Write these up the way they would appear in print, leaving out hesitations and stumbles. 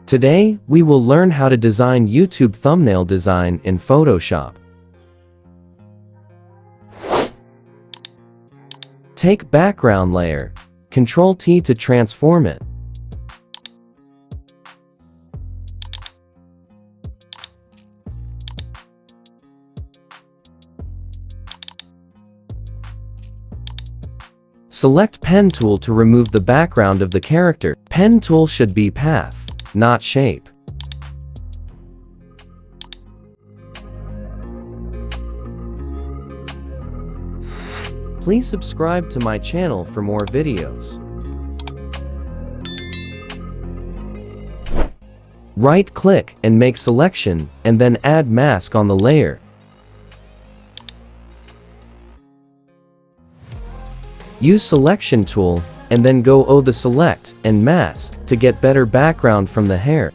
Today, we will learn how to design YouTube thumbnail design in Photoshop. Take background layer, Ctrl+T to transform it. Select Pen tool to remove the background of the character. Pen tool should be path, not shape. Please subscribe to my channel for more videos. Right-click and make selection, and then add mask on the layer. Use selection tool, and then go over the select and mask to get better background from the hair.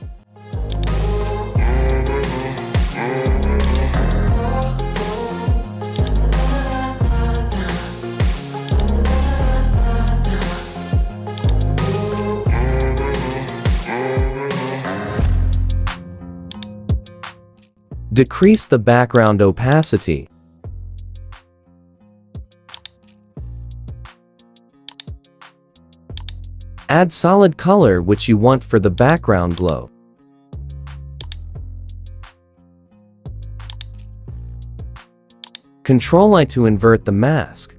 Decrease the background opacity. Add solid color which you want for the background glow. Ctrl+I to invert the mask.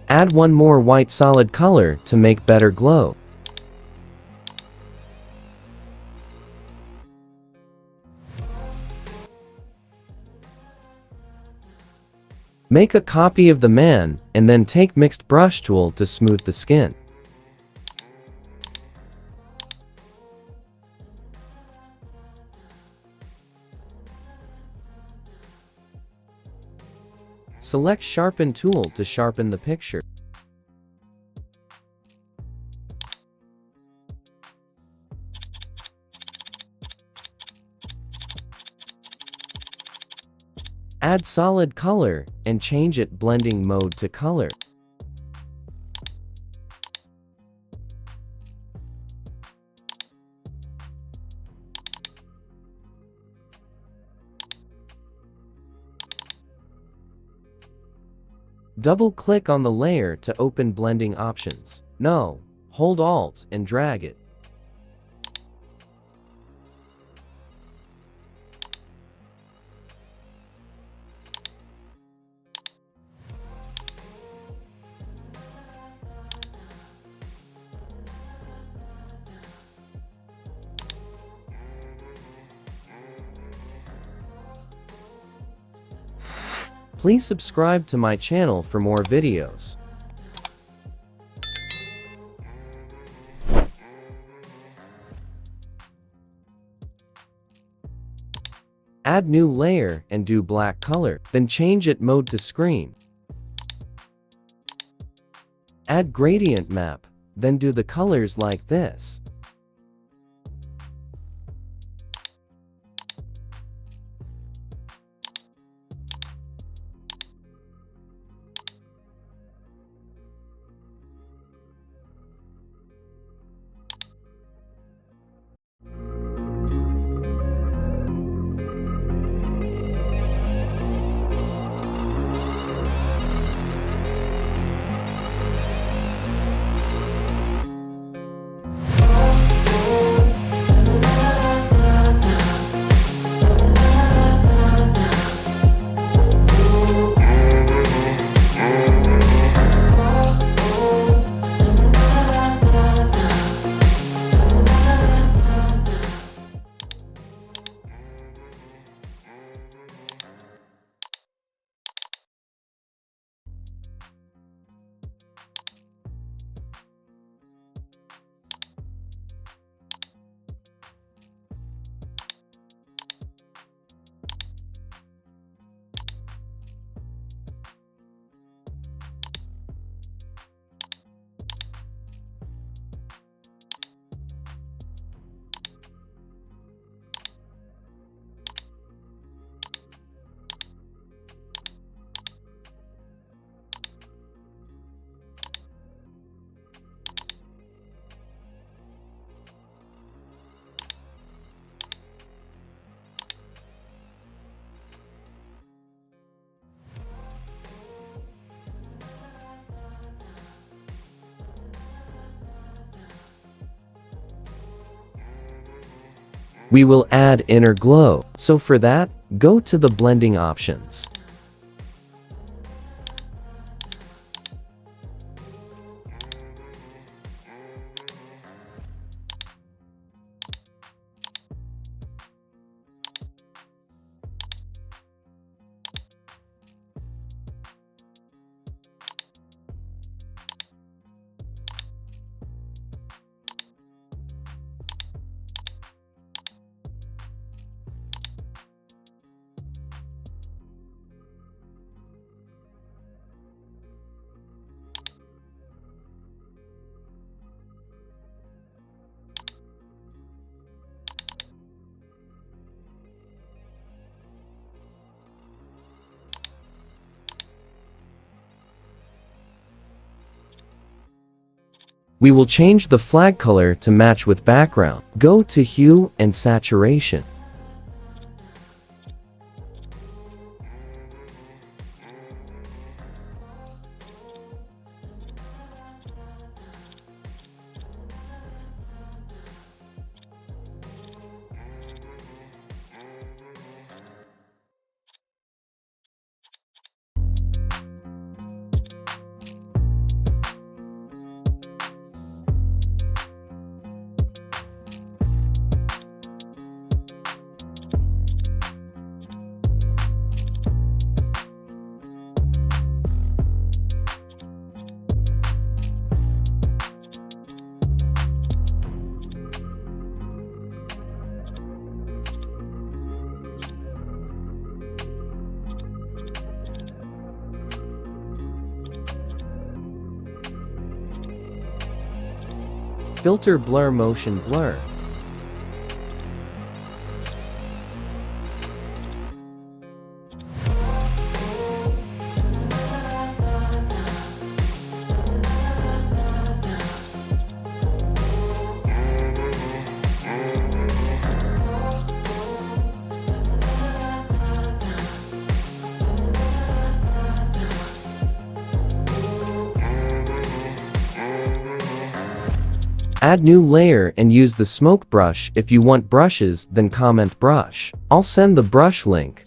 Add one more white solid color to make better glow. Make a copy of the man, and then take mixed brush tool to smooth the skin. Select Sharpen tool to sharpen the picture. Add solid color, and change it blending mode to color. Double-click on the layer to open blending options. No, hold Alt and drag it. Please subscribe to my channel for more videos. Add new layer and do black color, then change it mode to screen. Add gradient map, then do the colors like this. We will add inner glow. So for that, go to the blending options. We will change the flag color to match with background. Go to Hue and Saturation. Filter Blur Motion Blur. Add new layer and use the smoke brush. If you want brushes, then comment brush. I'll send the brush link.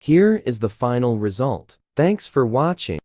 Here is the final result. Thanks for watching.